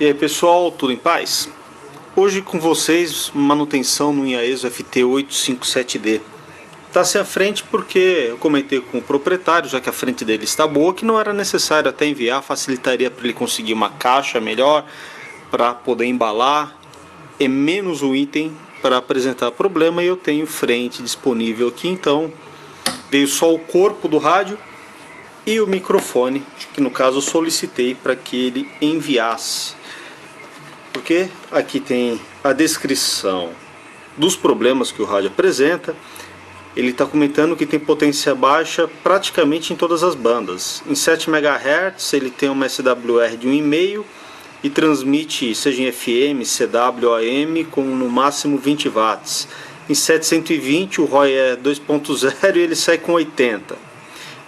E aí pessoal, tudo em paz? Hoje com vocês, manutenção no Yaesu FT857D. Está sem a frente porque eu comentei com o proprietário, já que a frente dele está boa, que não era necessário até enviar, facilitaria para ele conseguir uma caixa melhor para poder embalar, é menos um item para apresentar problema, e eu tenho frente disponível aqui, então veio só o corpo do rádio e o microfone, que no caso eu solicitei para que ele enviasse. Porque aqui tem a descrição dos problemas que o rádio apresenta. Ele está comentando que tem potência baixa praticamente em todas as bandas. Em 7 MHz ele tem uma SWR de 1,5 e transmite seja em FM, CW, AM com no máximo 20 watts. Em 720 o ROI é 2.0 e ele sai com 80.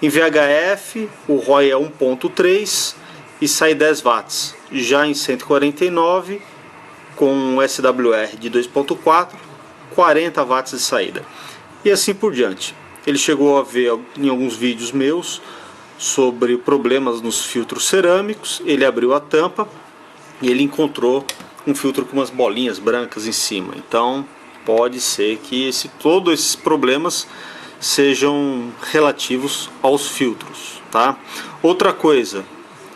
Em VHF o ROI é 1.3 e sai 10 watts. Já em 149 com SWR de 2.4, 40 watts de saída. E assim por diante. Ele chegou a ver em alguns vídeos meus sobre problemas nos filtros cerâmicos. Ele abriu a tampa e ele encontrou um filtro com umas bolinhas brancas em cima. Então pode ser que todos esses problemas sejam relativos aos filtros, tá? Outra coisa,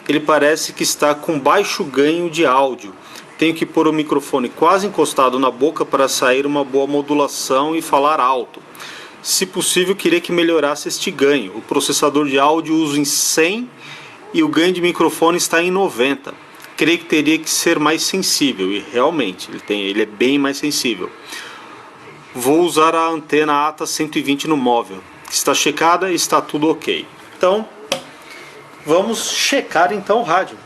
ele parece que está com baixo ganho de áudio. Tenho que pôr o microfone quase encostado na boca para sair uma boa modulação e falar alto. Se possível, queria que melhorasse este ganho. O processador de áudio uso em 100 e o ganho de microfone está em 90. Creio que teria que ser mais sensível, e realmente ele é bem mais sensível. Vou usar a antena ATA 120 no móvel. Está checada e está tudo ok. Então, vamos checar então o rádio.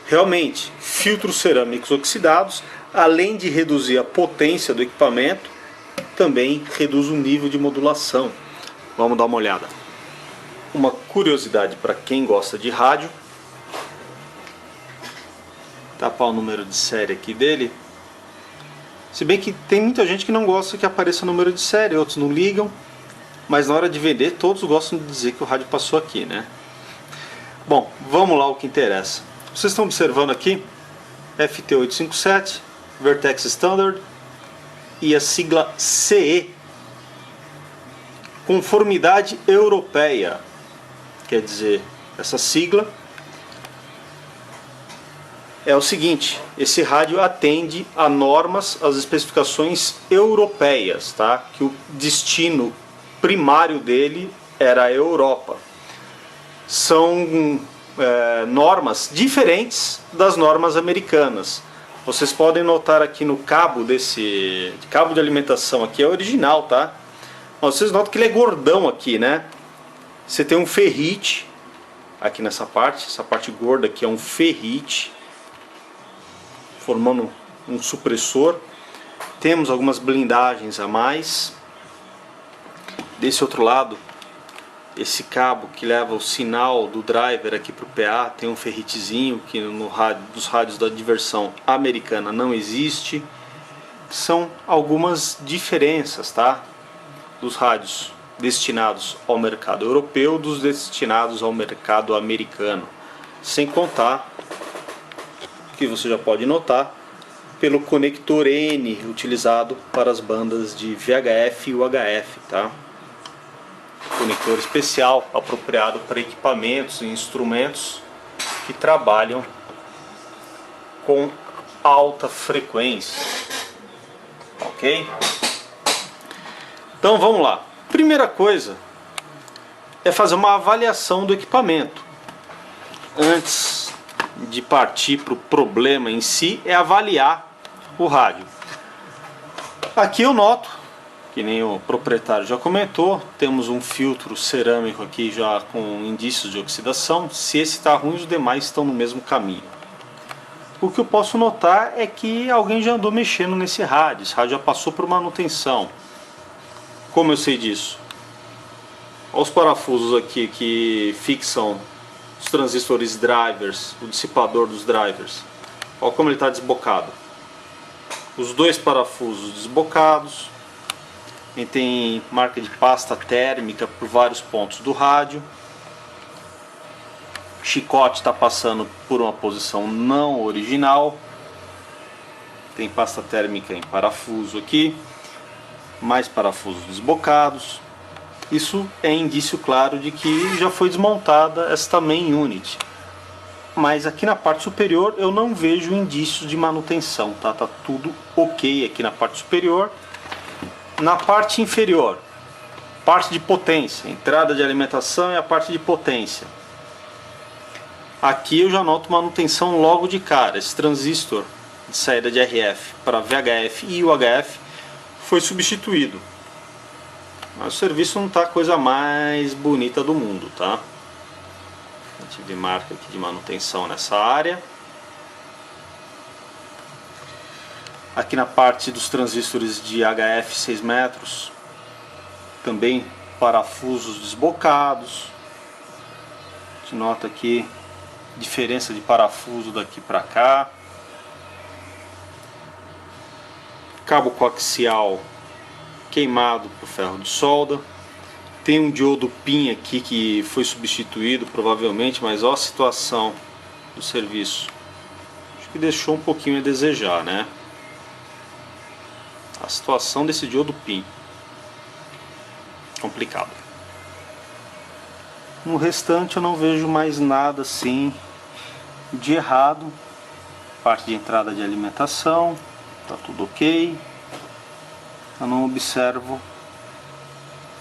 Realmente, filtros cerâmicos oxidados, além de reduzir a potência do equipamento, também reduz o nível de modulação. Vamos dar uma olhada. Uma curiosidade para quem gosta de rádio. Tapar o número de série aqui dele. Se bem que tem muita gente que não gosta que apareça o número de série, outros não ligam. Mas na hora de vender, todos gostam de dizer que o rádio passou aqui, né? Bom, vamos lá ao que interessa. Vocês estão observando aqui FT857, Vertex Standard e a sigla CE, Conformidade Europeia. Quer dizer, essa sigla é o seguinte: esse rádio atende a normas, as especificações europeias, tá? Que o destino primário dele era a Europa. São normas diferentes das normas americanas. Vocês podem notar aqui no cabo cabo de alimentação aqui é original, tá? Vocês notam que ele é gordão aqui, né? Você tem um ferrite aqui nessa parte, essa parte gorda aqui é um ferrite formando um supressor. Temos algumas blindagens a mais. Desse outro lado, esse cabo que leva o sinal do driver aqui para o PA tem um ferritezinho que nos rádios da versão americana não existe. São algumas diferenças, tá? Dos rádios destinados ao mercado europeu dos destinados ao mercado americano. Sem contar, que você já pode notar, pelo conector N utilizado para as bandas de VHF e UHF, tá? Conector especial apropriado para equipamentos e instrumentos que trabalham com alta frequência, ok? Então vamos lá. Primeira coisa é fazer uma avaliação do equipamento. Antes de partir para o problema em si, é avaliar o rádio. Aqui eu noto, que nem o proprietário já comentou, temos um filtro cerâmico aqui já com indícios de oxidação. Se esse está ruim, os demais estão no mesmo caminho. O que eu posso notar é que alguém já andou mexendo nesse rádio. Esse rádio já passou por manutenção. Como eu sei disso? Olha os parafusos aqui que fixam os transistores drivers, o dissipador dos drivers. Olha como ele está desbocado. Os dois parafusos desbocados. Ele tem marca de pasta térmica por vários pontos do rádio. chicote está passando por uma posição não original. Tem pasta térmica em parafuso aqui, mais parafusos desbocados. Isso é indício claro de que já foi desmontada esta main unit. Mas aqui na parte superior eu não vejo indícios de manutenção, tá? Tá tudo ok aqui na parte superior. Na parte inferior, parte de potência, entrada de alimentação e a parte de potência. Aqui eu já noto manutenção logo de cara. Esse transistor de saída de RF para VHF e UHF foi substituído. Mas o serviço não está a coisa mais bonita do mundo, tá? A gente vê marca aqui de manutenção nessa área. Aqui na parte dos transistores de HF 6 metros, também parafusos desbocados. A gente nota aqui diferença de parafuso daqui para cá. Cabo coaxial queimado por ferro de solda. Tem um diodo PIN aqui que foi substituído provavelmente, mas olha a situação do serviço. Acho que deixou um pouquinho a desejar, né? A situação desse diodo PIN. Complicado. No restante eu não vejo mais nada assim de errado. Parte de entrada de alimentação, tá tudo ok. Eu não observo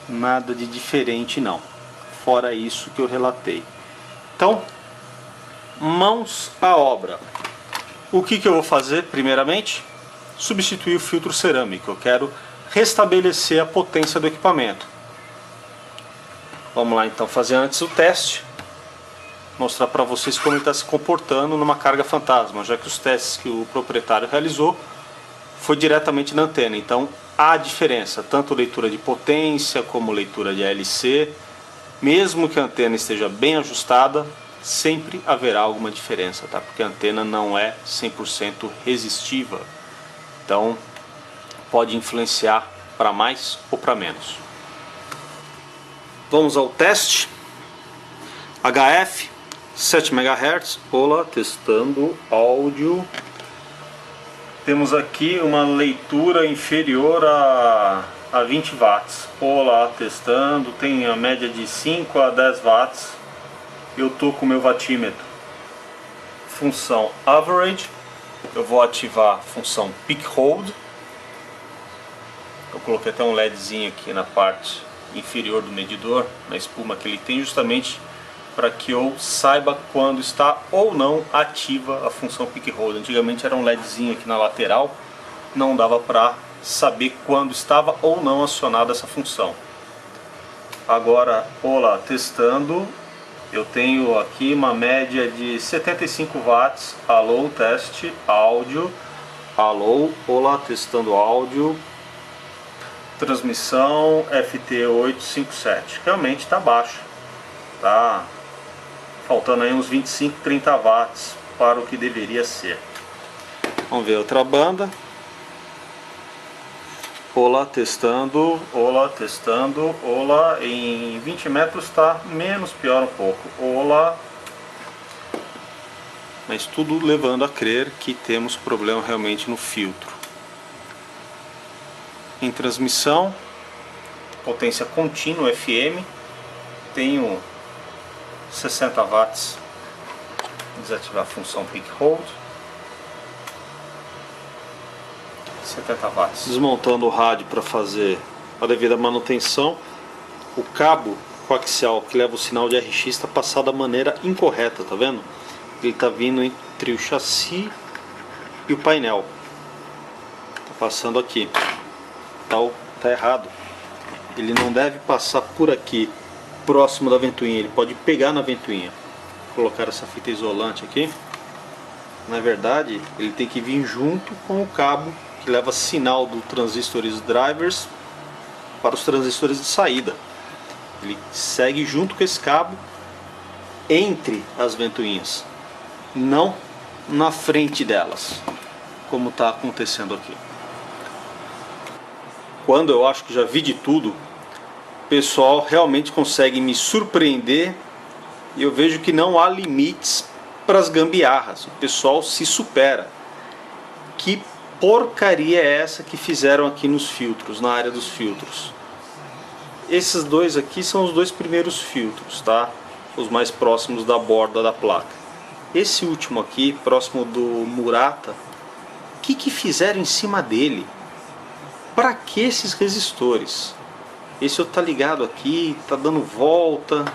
nada de diferente não, fora isso que eu relatei. Então, mãos à obra. O que eu vou fazer primeiramente? Substituir o filtro cerâmico. Eu quero restabelecer a potência do equipamento. Vamos lá então fazer antes o teste, mostrar para vocês como ele está se comportando numa carga fantasma, já que os testes que o proprietário realizou foi diretamente na antena. Então há diferença, tanto leitura de potência como leitura de ALC. Mesmo que a antena esteja bem ajustada, sempre haverá alguma diferença, tá? Porque a antena não é 100% resistiva. Então pode influenciar para mais ou para menos. Vamos ao teste. HF 7 MHz. Olá, testando áudio. Temos aqui uma leitura inferior a 20 watts. Olá, testando. Tem a média de 5 a 10 watts. Eu tô com o meu wattímetro. Função average. Eu vou ativar a função peak hold. Eu coloquei até um LEDzinho aqui na parte inferior do medidor, na espuma que ele tem, justamente para que eu saiba quando está ou não ativa a função peak hold. Antigamente era um LEDzinho aqui na lateral, não dava para saber quando estava ou não acionada essa função. Agora, olá, testando, eu tenho aqui uma média de 75 watts. Alô, teste, áudio. Alô, olá, testando áudio. Transmissão FT857. Realmente está baixo. Tá faltando aí uns 25, 30 watts para o que deveria ser. Vamos ver outra banda. Olá, testando. Olá, testando. Olá, em 20 metros está menos, pior um pouco. Olá. Mas tudo levando a crer que temos problema realmente no filtro. Em transmissão, potência contínua FM, tenho 60 watts. Desativar a função peak hold. 70 watts. Desmontando o rádio para fazer a devida manutenção. O cabo coaxial que leva o sinal de RX está passado da maneira incorreta, tá vendo? Ele está vindo entre o chassi e o painel. Tá passando aqui. Tá errado. Ele não deve passar por aqui, próximo da ventoinha. Ele pode pegar na ventoinha. Vou colocar essa fita isolante aqui. Na verdade, ele tem que vir junto com o cabo que leva sinal do transistores drivers para os transistores de saída. Ele segue junto com esse cabo entre as ventoinhas, não na frente delas, como está acontecendo aqui. Quando eu acho que já vi de tudo, o pessoal realmente consegue me surpreender E eu vejo que não há limites para as gambiarras. O pessoal se supera. Que porcaria é essa que fizeram aqui nos filtros, na área dos filtros? Esses dois aqui são os dois primeiros filtros, tá? Os mais próximos da borda da placa. Esse último aqui, próximo do Murata, o que fizeram em cima dele? Para que esses resistores? Esse outro tá ligado aqui, tá dando volta.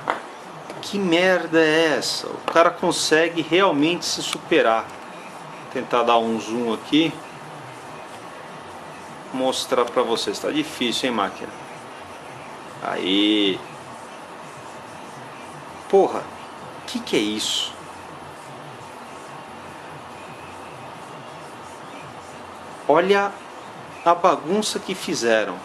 Que merda é essa? O cara consegue realmente se superar. Vou tentar dar um zoom aqui. Mostrar pra vocês. Tá difícil, hein, máquina? Aí. Porra, que é isso? Olha a bagunça que fizeram.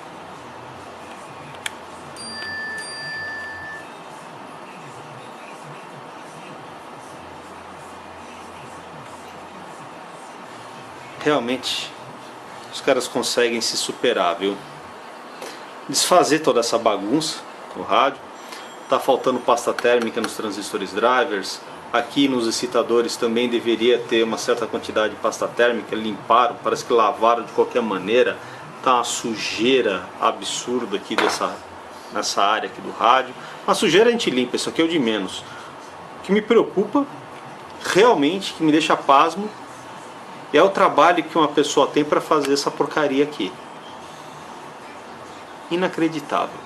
Realmente, os caras conseguem se superar, viu? Desfazer toda essa bagunça no rádio. Tá faltando pasta térmica nos transistores drivers. Aqui nos excitadores também deveria ter uma certa quantidade de pasta térmica. Limparam, parece que lavaram de qualquer maneira. Tá uma sujeira absurda aqui nessa área aqui do rádio. A sujeira a gente limpa, isso aqui é o de menos. O que me preocupa, realmente, que me deixa pasmo, é o trabalho que uma pessoa tem para fazer essa porcaria aqui. Inacreditável.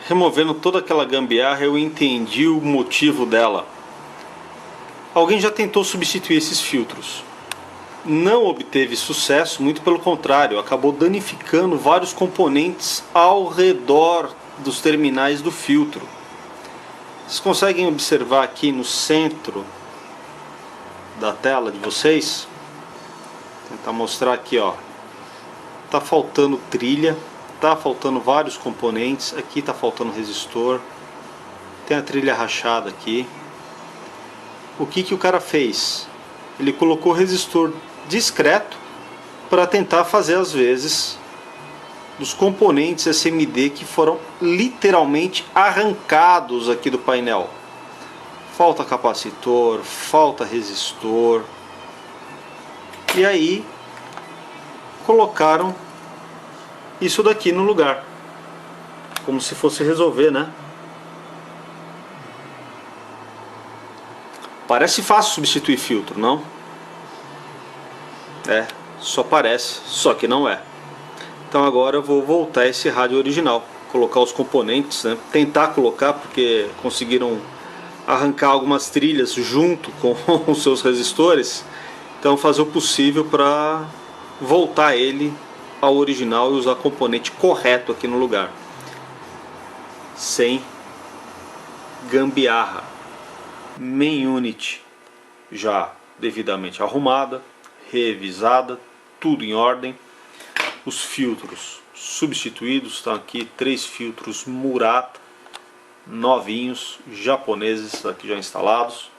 Removendo toda aquela gambiarra, eu entendi o motivo dela. Alguém já tentou substituir esses filtros. Não obteve sucesso, muito pelo contrário, acabou danificando vários componentes ao redor dos terminais do filtro. Vocês conseguem observar aqui no centro da tela de vocês? Vou tentar mostrar aqui, ó. Tá faltando trilha. Tá faltando vários componentes. Aqui tá faltando resistor. Tem a trilha rachada aqui. O que o cara fez? Ele colocou resistor discreto para tentar fazer as vezes dos componentes SMD que foram literalmente arrancados aqui do painel. Falta capacitor, falta resistor. E aí colocaram isso daqui no lugar, como se fosse resolver, né? Parece fácil substituir filtro, não? É, só parece, só que não é. Então agora eu vou voltar a esse rádio original, colocar os componentes, né? Tentar colocar, porque conseguiram arrancar algumas trilhas junto com os seus resistores. Então fazer o possível para voltar ele ao original e usar o componente correto aqui no lugar, sem gambiarra. Main unit já devidamente arrumada, revisada, tudo em ordem. Os filtros substituídos, estão aqui 3 filtros Murata novinhos, japoneses, aqui já instalados.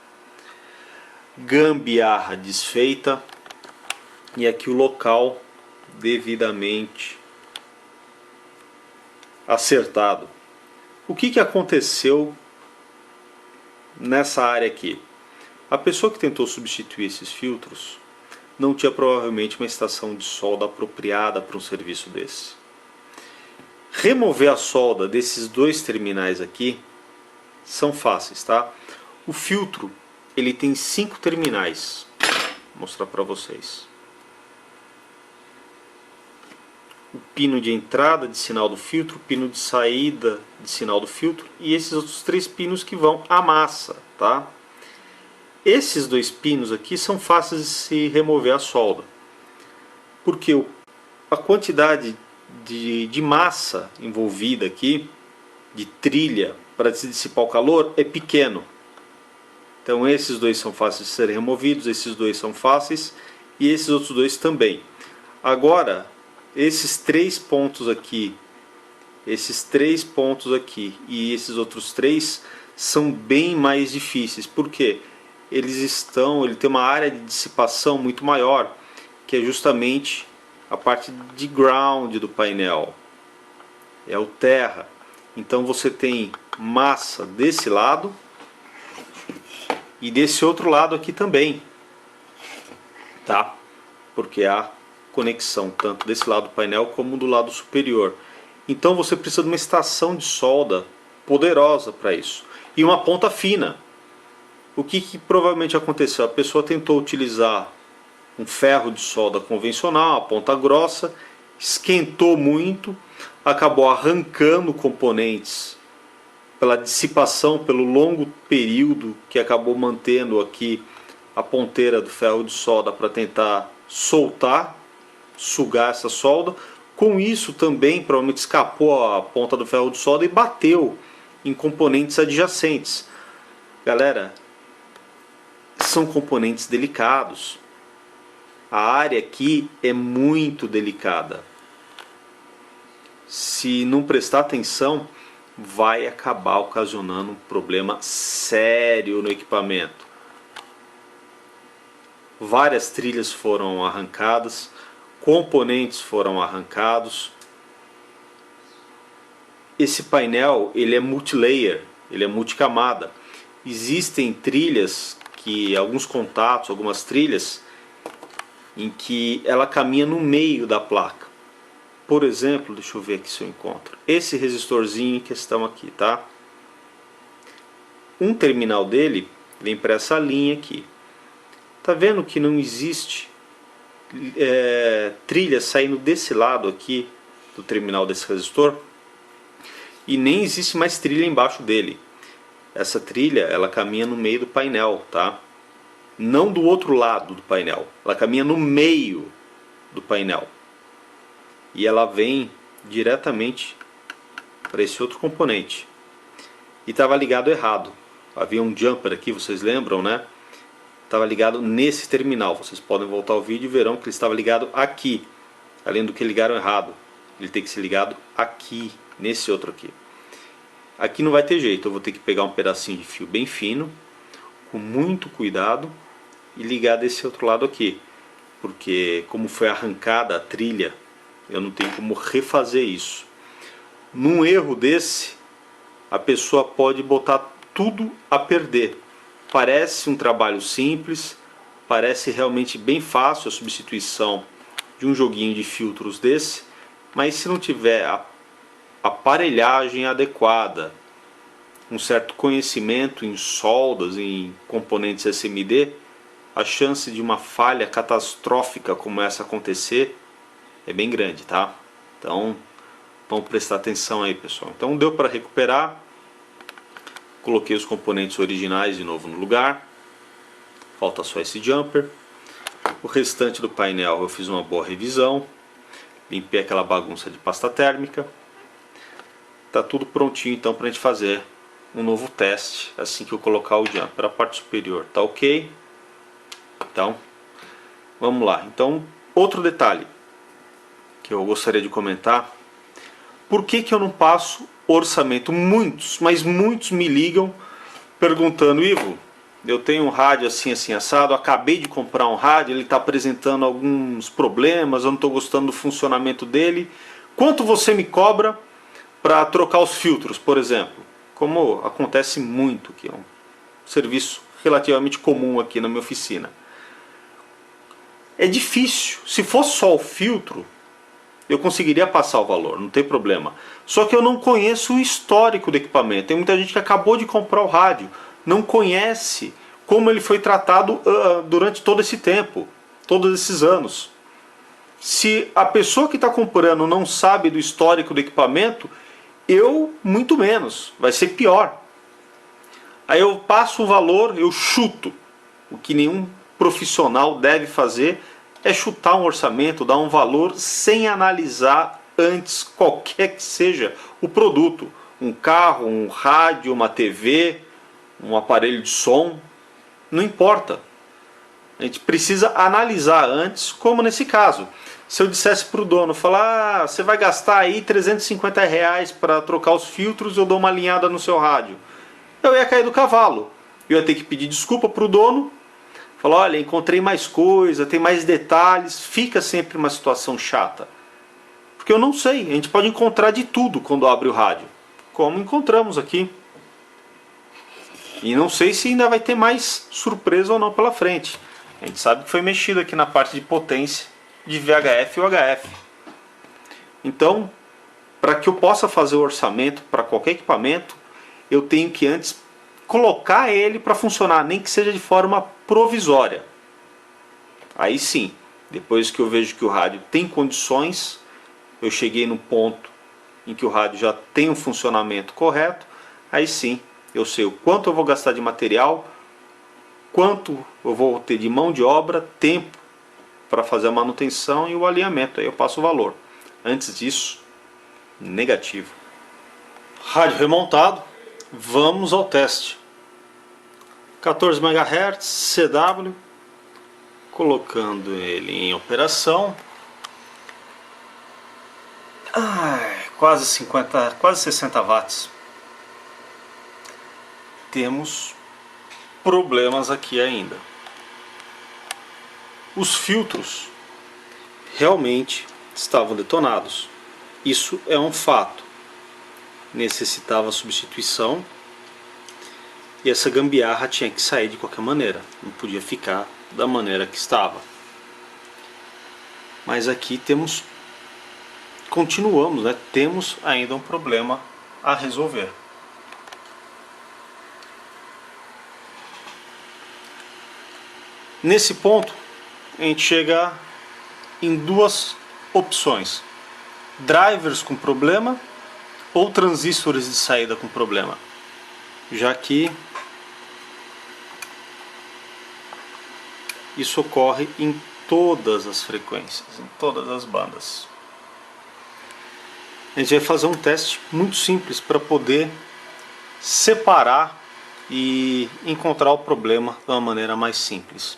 Gambiarra desfeita. E aqui o local devidamente acertado. O que aconteceu nessa área aqui? A pessoa que tentou substituir esses filtros não tinha provavelmente uma estação de solda apropriada para um serviço desse. Remover a solda desses dois terminais aqui são fáceis, tá? O filtro ele tem 5 terminais. Vou mostrar para vocês. O pino de entrada de sinal do filtro, o pino de saída de sinal do filtro e esses outros 3 pinos que vão à massa, tá? Esses 2 pinos aqui são fáceis de se remover a solda, porque a quantidade de massa envolvida aqui, de trilha para se dissipar o calor, é pequeno. Então esses 2 são fáceis de serem removidos, esses 2 são fáceis e esses outros 2 também. Agora, esses 3 pontos aqui, esses 3 pontos aqui e esses outros 3 são bem mais difíceis. Por quê? Ele tem uma área de dissipação muito maior, que é justamente a parte de ground do painel. É o terra. Então você tem massa desse lado e desse outro lado aqui também, tá? Porque há conexão tanto desse lado do painel como do lado superior. Então você precisa de uma estação de solda poderosa para isso e uma ponta fina. O que provavelmente aconteceu? A pessoa tentou utilizar um ferro de solda convencional, a ponta grossa, esquentou muito, acabou arrancando componentes pela dissipação, pelo longo período que acabou mantendo aqui a ponteira do ferro de solda para tentar soltar, sugar essa solda. Com isso também provavelmente escapou a ponta do ferro de solda e bateu em componentes adjacentes. Galera, são componentes delicados. A área aqui é muito delicada. Se não prestar atenção, vai acabar ocasionando um problema sério no equipamento. Várias trilhas foram arrancadas, componentes foram arrancados. Esse painel, ele é multilayer, ele é multicamada. Existem trilhas alguns contatos, algumas trilhas em que ela caminha no meio da placa. Por exemplo, deixa eu ver aqui se eu encontro esse resistorzinho em questão aqui, tá? Um terminal dele vem para essa linha aqui. Tá vendo que não existe trilha saindo desse lado aqui do terminal desse resistor? E nem existe mais trilha embaixo dele. Essa trilha, ela caminha no meio do painel, tá? Não do outro lado do painel. Ela caminha no meio do painel. E ela vem diretamente para esse outro componente. E estava ligado errado. Havia um jumper aqui, vocês lembram, né? Estava ligado nesse terminal. Vocês podem voltar ao vídeo e verão que ele estava ligado aqui. Além do que ligaram errado. Ele tem que ser ligado aqui, nesse outro aqui. Aqui não vai ter jeito, eu vou ter que pegar um pedacinho de fio bem fino, com muito cuidado, e ligar desse outro lado aqui. Porque como foi arrancada a trilha, eu não tenho como refazer isso. Num erro desse, a pessoa pode botar tudo a perder. Parece um trabalho simples, parece realmente bem fácil a substituição de um joguinho de filtros desse, mas se não tiver a aparelhagem adequada, um certo conhecimento em soldas, em componentes SMD, a chance de uma falha catastrófica como essa acontecer é bem grande, tá? Então, vamos prestar atenção aí, pessoal. Então, deu para recuperar. Coloquei os componentes originais de novo no lugar. Falta só esse jumper. O restante do painel eu fiz uma boa revisão. Limpei aquela bagunça de pasta térmica. Tá tudo prontinho então para a gente fazer um novo teste assim que eu colocar o jumper. A parte superior tá ok. Então, vamos lá. Então, outro detalhe que eu gostaria de comentar. Por que eu não passo orçamento? Muitos, mas muitos me ligam perguntando: Ivo, eu tenho um rádio assim, assim, assado, acabei de comprar um rádio, ele está apresentando alguns problemas, eu não estou gostando do funcionamento dele. Quanto você me cobra para trocar os filtros, por exemplo? Como acontece muito, que é um serviço relativamente comum aqui na minha oficina. É difícil. Se fosse só o filtro, eu conseguiria passar o valor, não tem problema. Só que eu não conheço o histórico do equipamento. Tem muita gente que acabou de comprar o rádio, não conhece como ele foi tratado durante todo esse tempo, todos esses anos. Se a pessoa que está comprando não sabe do histórico do equipamento, eu muito menos, vai ser pior. Aí eu passo o valor, eu chuto. O que nenhum profissional deve fazer é chutar um orçamento, dar um valor sem analisar antes qualquer que seja o produto. Um carro, um rádio, uma TV, um aparelho de som, não importa. A gente precisa analisar antes, como nesse caso. Se eu dissesse para o dono, falar, você vai gastar aí R$350 para trocar os filtros, eu dou uma alinhada no seu rádio. Eu ia cair do cavalo. Eu ia ter que pedir desculpa para o dono, falar, olha, encontrei mais coisa, tem mais detalhes. Fica sempre uma situação chata. Porque eu não sei, a gente pode encontrar de tudo quando abre o rádio. como encontramos aqui. E não sei se ainda vai ter mais surpresa ou não pela frente. A gente sabe que foi mexido aqui na parte de potência de VHF e UHF. Então, para que eu possa fazer o orçamento para qualquer equipamento, eu tenho que antes colocar ele para funcionar, nem que seja de forma provisória. Aí sim, depois que eu vejo que o rádio tem condições, eu cheguei no ponto em que o rádio já tem um funcionamento correto, aí sim eu sei o quanto eu vou gastar de material, quanto eu vou ter de mão de obra, tempo para fazer a manutenção e o alinhamento, aí eu passo o valor. Antes disso, negativo. Rádio remontado, vamos ao teste. 14 MHz, CW, colocando ele em operação. Quase 60 watts. Temos problemas aqui ainda. Os filtros realmente estavam detonados. Isso é um fato. Necessitava substituição. E essa gambiarra tinha que sair de qualquer maneira. Não podia ficar da maneira que estava. Mas aqui continuamos, né? Temos ainda um problema a resolver. Nesse ponto, a gente chega em duas opções: drivers com problema ou transistores de saída com problema. Já que isso ocorre em todas as frequências, em todas as bandas. A gente vai fazer um teste muito simples para poder separar e encontrar o problema de uma maneira mais simples.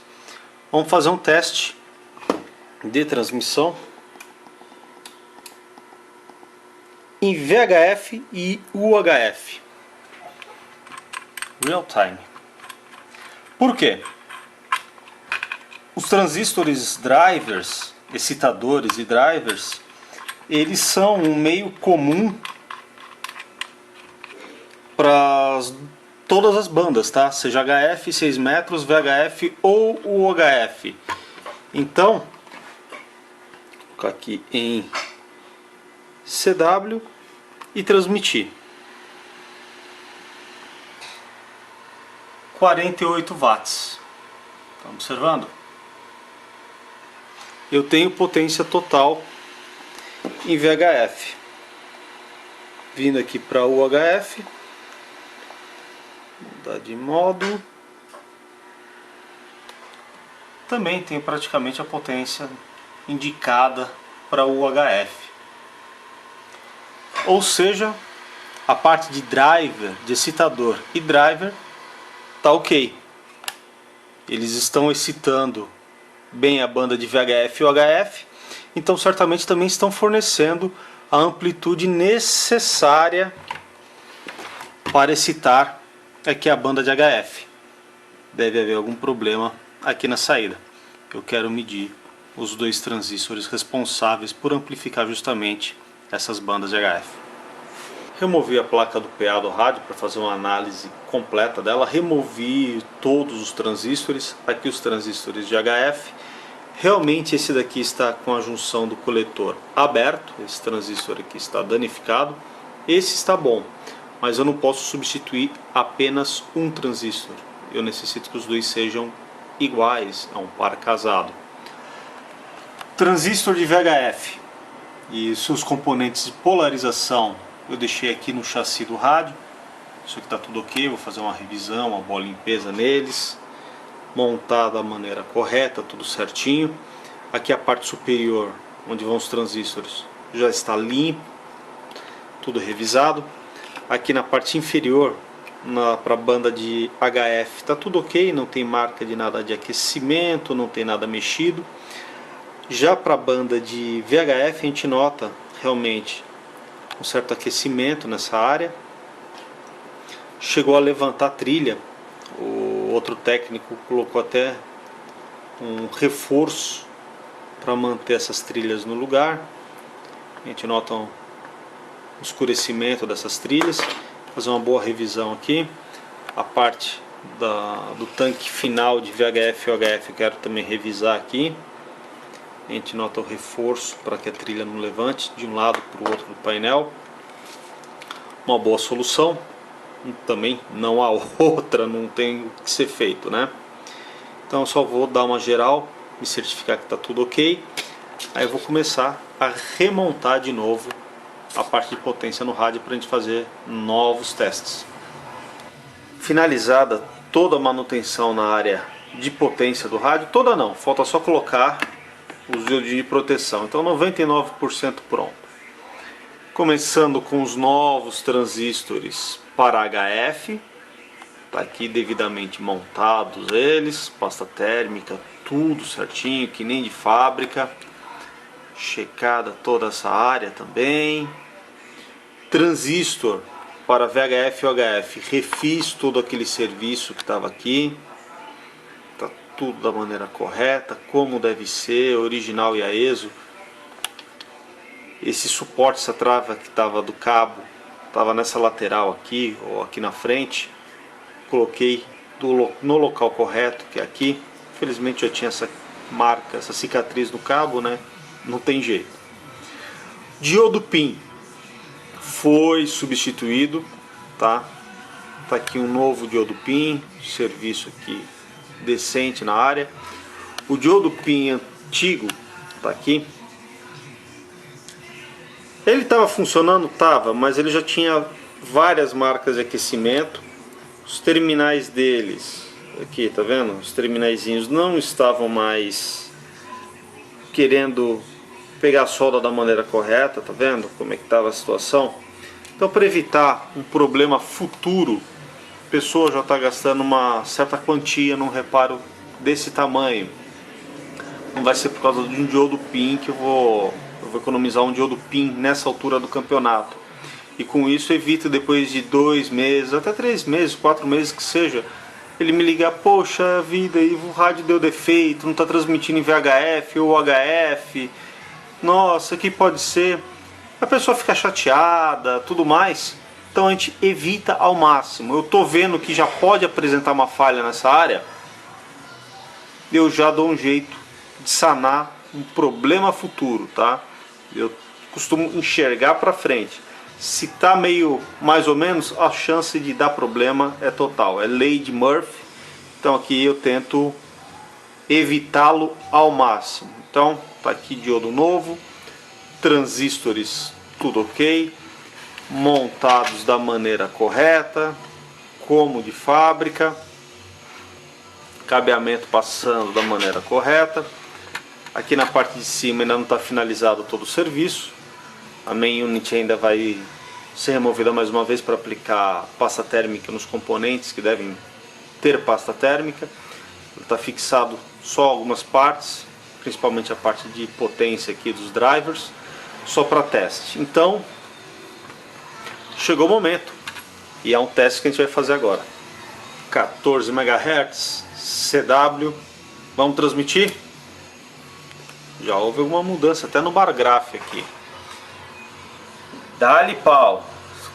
Vamos fazer um teste de transmissão em VHF e UHF. Real time. Por quê? Os transistores drivers, excitadores e drivers, eles são um meio comum para todas as bandas, tá? Seja HF, 6 metros, VHF ou UHF. Então, vou colocar aqui em CW e transmitir. 48 watts. Estão observando? Eu tenho potência total em VHF. Vindo aqui para o UHF, mudar de modo. Também tenho praticamente a potência indicada para o UHF. Ou seja, a parte de driver, de excitador e driver tá ok. Eles estão excitando bem a banda de VHF e UHF, então certamente também estão fornecendo a amplitude necessária para excitar aqui a banda de HF. Deve haver algum problema aqui na saída. Eu quero medir os dois transistores responsáveis por amplificar justamente essas bandas de HF. Removi a placa do PA do rádio para fazer uma análise completa dela. Removi todos os transistores, aqui os transistores de HF. Realmente esse daqui está com a junção do coletor aberto, esse transistor aqui está danificado. Esse está bom, mas eu não posso substituir apenas um transistor. Eu necessito que os dois sejam iguais, é um par casado. Transistor de VHF e seus componentes de polarização eu deixei aqui no chassi do rádio. Isso aqui está tudo ok, vou fazer uma revisão, uma boa limpeza neles. Montar da maneira correta, tudo certinho. Aqui a parte superior, onde vão os transistores, já está limpo, tudo revisado. Aqui na parte inferior, para a banda de HF, está tudo ok, não tem marca de nada de aquecimento, não tem nada mexido. Já para a banda de VHF a gente nota realmente um certo aquecimento nessa área. Chegou a levantar a trilha, o outro técnico colocou até um reforço para manter essas trilhas no lugar. A gente nota escurecimento dessas trilhas. Fazer uma boa revisão aqui. A parte do tanque final de VHF e OHF eu quero também revisar aqui. A gente nota o reforço para que a trilha não levante de um lado para o outro do painel. Uma boa solução. Também não há outra, não tem o que ser feito, né? Então eu só vou dar uma geral, me certificar que está tudo ok. Aí eu vou começar a remontar de novo a parte de potência no rádio para a gente fazer novos testes. Finalizada toda a manutenção na área de potência do rádio, toda não, falta só colocar os diodos de proteção, então 99% pronto. Começando com os novos transistores para HF, tá aqui devidamente montados eles, pasta térmica, tudo certinho, que nem de fábrica. Checada toda essa área também. Transistor para VHF e OHF, refiz todo aquele serviço que estava aqui. Tá tudo da maneira correta, como deve ser, original e IAESO. Esse suporte, essa trava que estava do cabo, estava nessa lateral aqui, ou aqui na frente. Coloquei no local correto, que é aqui. Infelizmente já tinha essa marca, essa cicatriz no cabo, né? Não tem jeito. Diodo PIN foi substituído, tá? Tá aqui um novo diodo PIN, serviço aqui decente na área. O diodo PIN antigo tá aqui. Ele estava funcionando, tava, mas ele já tinha várias marcas de aquecimento. Os terminais deles, aqui, tá vendo? Os terminaizinhos não estavam mais querendo pegar a solda da maneira correta, tá vendo como é que estava a situação? Então, para evitar um problema futuro, a pessoa já está gastando uma certa quantia num reparo desse tamanho. Não vai ser por causa de um diodo PIN que eu vou economizar um diodo PIN nessa altura do campeonato. E com isso evito depois de 2 meses, até 3 meses, 4 meses que seja, ele me ligar, poxa vida, e o rádio deu defeito, não está transmitindo em VHF ou HF, nossa, que pode ser? A pessoa fica chateada, tudo mais. Então a gente evita ao máximo. Eu estou vendo que já pode apresentar uma falha nessa área, eu já dou um jeito de sanar um problema futuro, tá? Eu costumo enxergar para frente. Se tá meio mais ou menos, a chance de dar problema é total. É lei de Murphy. Então aqui eu tento evitá-lo ao máximo. Então tá aqui diodo novo, transistores tudo ok, montados da maneira correta, como de fábrica, cabeamento passando da maneira correta. Aqui na parte de cima ainda não está finalizado todo o serviço. A main unit ainda vai ser removida mais uma vez para aplicar pasta térmica nos componentes que devem ter pasta térmica. Está fixado só algumas partes, principalmente a parte de potência aqui dos drivers, só para teste. Então chegou o momento e é um teste que a gente vai fazer agora. 14 MHz CW, vamos transmitir? Já houve alguma mudança até no bar graph aqui. Dá-lhe pau,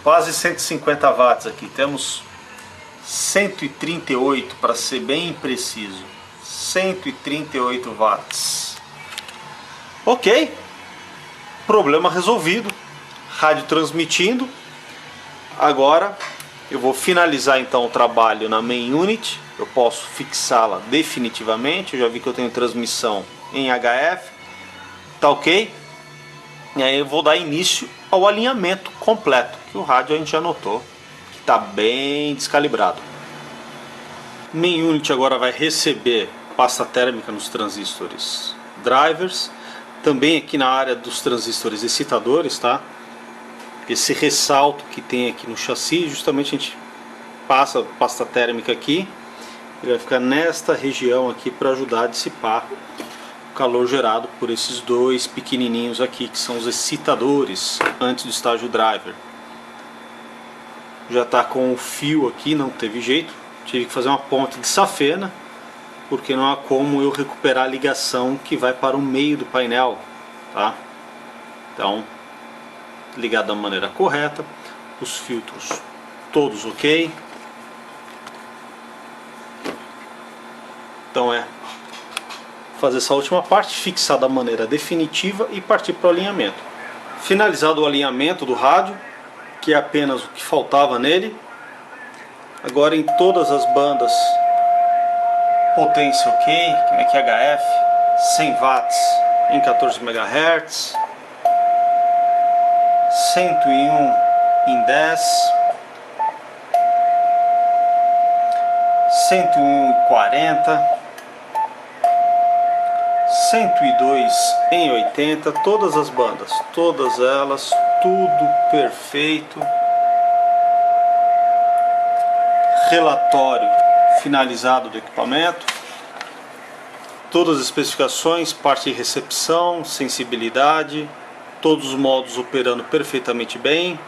quase 150 watts aqui, temos 138 para ser bem preciso, 138 watts. Ok, problema resolvido, rádio transmitindo. Agora eu vou finalizar então o trabalho na main unit, eu posso fixá-la definitivamente. Eu já vi que eu tenho transmissão em HF, tá ok? E aí eu vou dar início ao alinhamento completo, que o rádio a gente já notou que está bem descalibrado. Main unit agora vai receber pasta térmica nos transistores drivers, também aqui na área dos transistores excitadores, tá? Esse ressalto que tem aqui no chassi, justamente a gente passa pasta térmica aqui, ele vai ficar nesta região aqui para ajudar a dissipar o calor gerado por esses dois pequenininhos aqui, que são os excitadores antes do estágio driver. Já está com o fio aqui, não teve jeito, tive que fazer uma ponte de safena, porque não há como eu recuperar a ligação que vai para o meio do painel, tá? Então ligado da maneira correta, os filtros todos ok. Então é fazer essa última parte, fixar da maneira definitiva e partir para o alinhamento. Finalizado o alinhamento do rádio, que é apenas o que faltava nele, agora em todas as bandas, potência ok, QHF, 100 watts em 14 MHz, 101 em 10, 101 em 40, 102 em 80, todas as bandas, todas elas, tudo perfeito. Relatório finalizado do equipamento, todas as especificações, parte de recepção, sensibilidade, todos os modos operando perfeitamente bem,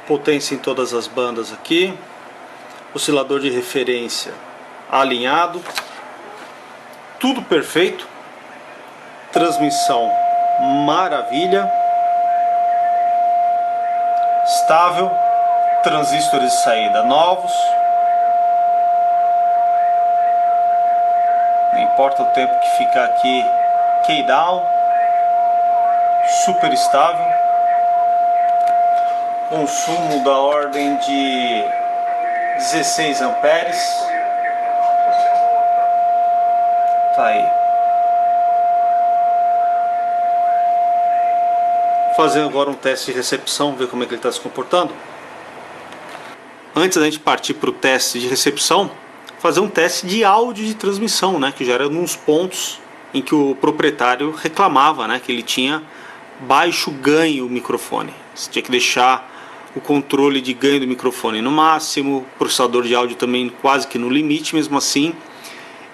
potência em todas as bandas aqui, oscilador de referência alinhado, tudo perfeito, transmissão maravilha, estável, transistores de saída novos, não importa o tempo que ficar aqui, key down, super estável, consumo da ordem de 16 amperes, tá aí. Fazer agora um teste de recepção, ver como é que ele está se comportando. Antes da gente partir para o teste de recepção, fazer um teste de áudio de transmissão, né, que já era uns pontos em que o proprietário reclamava, né, que ele tinha baixo ganho o microfone. Você tinha que deixar o controle de ganho do microfone no máximo, o processador de áudio também quase que no limite, mesmo assim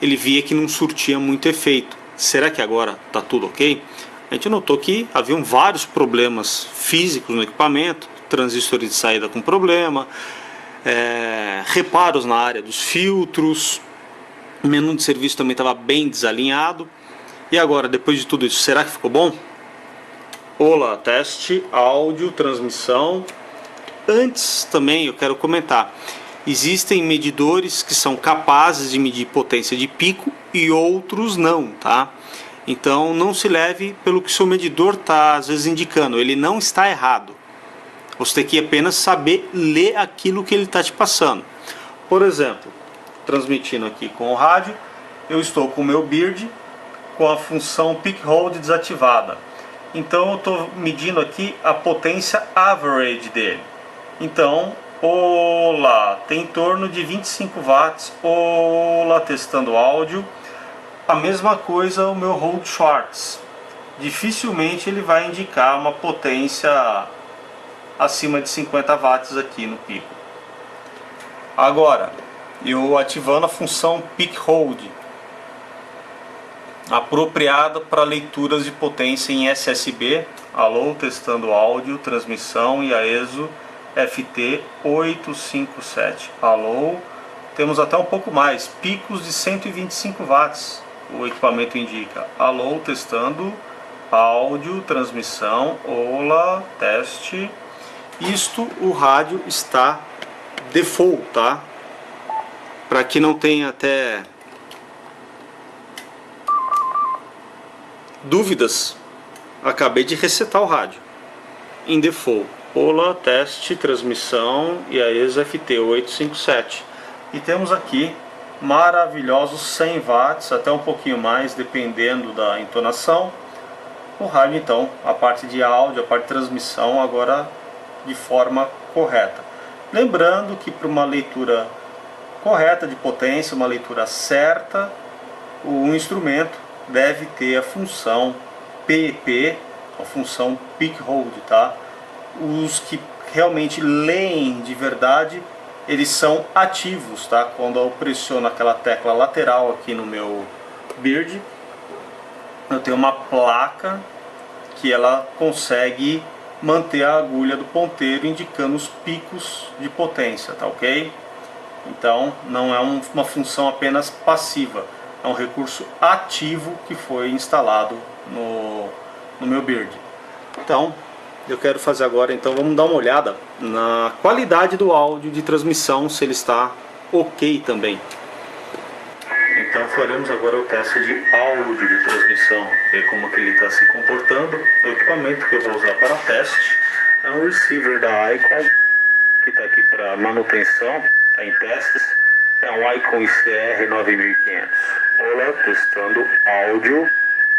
ele via que não surtia muito efeito. Será que agora está tudo ok? A gente notou que haviam vários problemas físicos no equipamento, transistores de saída com problema, reparos na área dos filtros, o menu de serviço também estava bem desalinhado. E agora, depois de tudo isso, será que ficou bom? Olá, teste, áudio, transmissão. Antes também eu quero comentar, existem medidores que são capazes de medir potência de pico e outros não, tá? Então não se leve pelo que o seu medidor está às vezes indicando, ele não está errado. Você tem que apenas saber ler aquilo que ele está te passando. Por exemplo, transmitindo aqui com o rádio, eu estou com o meu Beard com a função Peak Hold desativada. Então eu estou medindo aqui a potência average dele. Então, olá, tem em torno de 25 watts. Olá, testando áudio. A mesma coisa o meu Hold Shorts. Dificilmente ele vai indicar uma potência acima de 50 watts aqui no pico. Agora, eu ativando a função Peak Hold, apropriada para leituras de potência em SSB. Alô, testando áudio, transmissão e IAESO FT857. Alô, temos até um pouco mais, picos de 125 watts. O equipamento indica. Alô, testando áudio, transmissão, olá, teste. Isto o rádio está default, tá? Para que não tenha até dúvidas, acabei de resetar o rádio em default. Olá, teste, transmissão e IAESO FT857. E temos aqui maravilhosos 100 watts, até um pouquinho mais, dependendo da entonação. O rádio, então, a parte de áudio, a parte de transmissão, agora de forma correta. Lembrando que para uma leitura correta de potência, uma leitura certa, o instrumento deve ter a função PEP, a função Peak Hold, tá? Os que realmente leem de verdade, eles são ativos, tá? Quando eu pressiono aquela tecla lateral aqui no meu Beard, eu tenho uma placa que ela consegue manter a agulha do ponteiro indicando os picos de potência, tá ok? Então não é uma função apenas passiva, é um recurso ativo que foi instalado no meu Beard. Então Eu quero fazer agora, então vamos dar uma olhada na qualidade do áudio de transmissão, se ele está ok também. Então faremos agora o teste de áudio de transmissão, ver como que ele está se comportando. O equipamento que eu vou usar para teste é um receiver da Icon, que está aqui para manutenção, está em testes. É um Icon ICR 9500. Olá, testando áudio.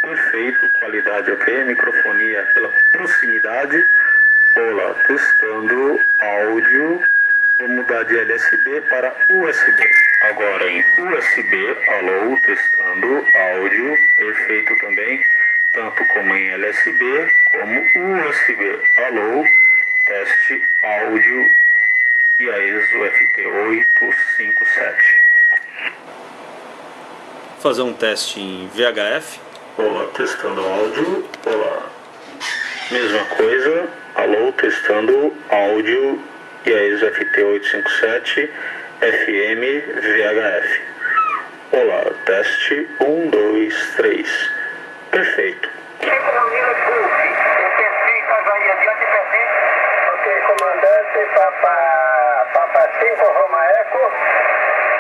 Perfeito, qualidade ok, microfonia pela proximidade. Olá, testando áudio. Vou mudar de LSB para USB. Agora em USB, alô, testando áudio. Perfeito também, tanto como em LSB como USB. Alô, teste áudio IAESO FT857. Fazer um teste em VHF. Olá, testando áudio. Olá. Mesma coisa. Alô, testando áudio IAESO FT857 FM VHF. Olá, teste 1, 2, 3. Perfeito. Comandante Papa 5 Roma Eco,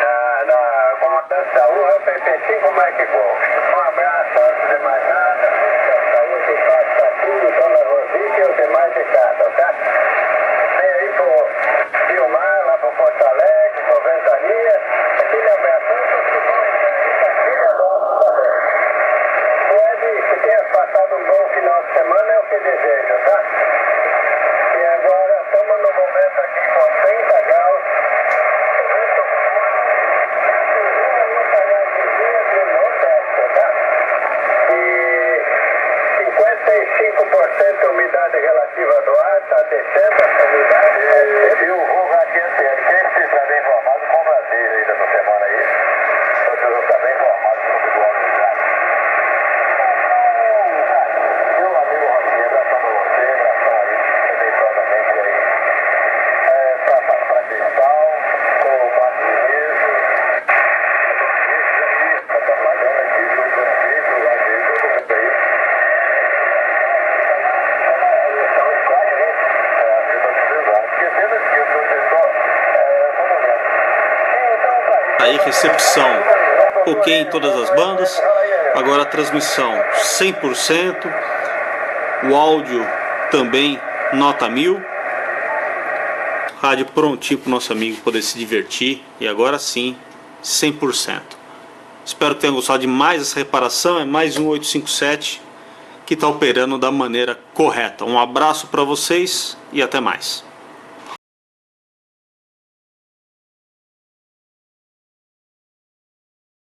da comandante da URA, PP5 Mike Golf. Um abraço antes de mais nada, saúde e paz para tudo, Dona Rosica e os demais de casa, tá? Vem aí pro Vilmar, lá pro Porto Alegre, pro Ventania, aquele abraço que vão entrar também. O Ed, que tenha passado um bom final de semana é o que desejo, tá? E agora estamos no momento aqui com 30 graus. E 55% umidade relativa do ar, está descendo essa umidade. E o voo adiante, quem estiver bem informado, com Brasília ainda na semana aí. Vocês vão estar bem informados sobre o ano de graus. Meu amigo Rosinha, abração para você, abração aí, eventualmente aí. Para Cristal, com o Martinez, está trabalhando aqui, viu, com o Francisco, lá dentro, todo mundo aí. Então, quase, né? Eu estou precisando. Esquecendo aqui, o professor, Aí, recepção ok em todas as bandas. Agora a transmissão 100%. O áudio também nota 1000. Rádio prontinho para o nosso amigo poder se divertir. E agora sim, 100%. Espero que tenham gostado de mais essa reparação. É mais um 857 que está operando da maneira correta. Um abraço para vocês e até mais.